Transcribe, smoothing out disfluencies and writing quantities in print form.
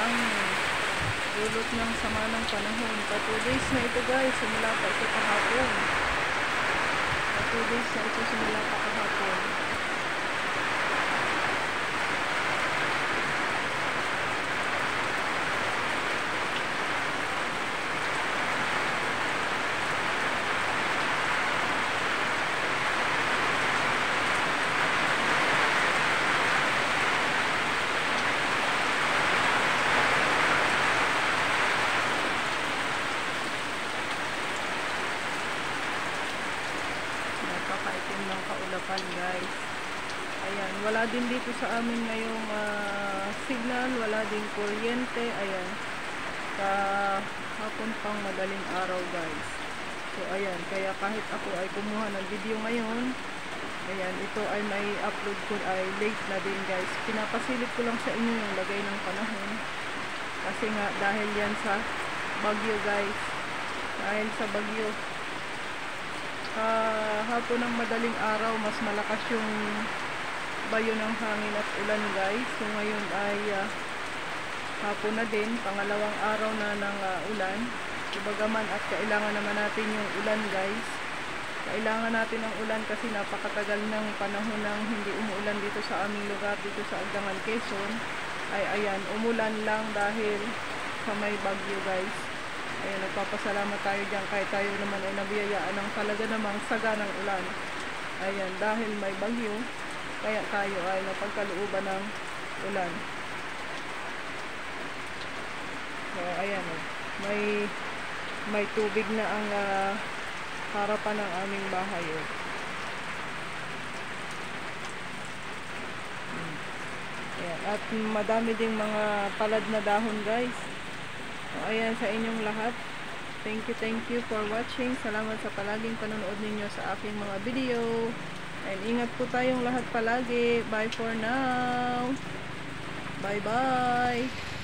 hangin. Dulot ng sama ng panahon. Pa 2 days na ito guys, simula pa ito kahapon. Pa 2 days na ito simula pa kahapon. Napakaitim ng kaulapan guys. Ayan, wala din dito sa amin ngayong signal, wala din kuryente. Ayan, kahapon pang madaling araw guys. So ayan, kaya kahit ako ay kumuha ng video ngayon, ayan, ito ay may upload ko ay late na din guys. Pinapasilip ko lang sa inyo yung lagay ng panahon. Kasi nga dahil yan sa bagyo guys. Dahil sa bagyo. Hapon ng madaling araw, mas malakas yung bayo ng hangin at ulan guys. So ngayon ay hapon na din, pangalawang araw na ng ulan. Bagaman at kailangan naman natin yung ulan guys. Kailangan natin ang ulan kasi napakatagal ng panahon ng hindi umuulan dito sa aming lugar, dito sa Agdangan, Quezon. Ay ayan, umulan lang dahil sa may bagyo guys. Ayan, nagpapasalamat tayo dyan kahit tayo naman ay nabiyayaan ng talaga namang saga ng ulan. Ayan, dahil may bagyo, kaya tayo ay napagkalooban ng ulan. So, ayan, may tubig na ang harapan ng aming bahay. Ayan, at madami ding mga palad na dahon guys. So, ayan sa inyong lahat. Thank you for watching. Salamat sa palaging panonood ninyo sa aking mga video. And ingat po tayong lahat palagi. Bye for now. Bye bye.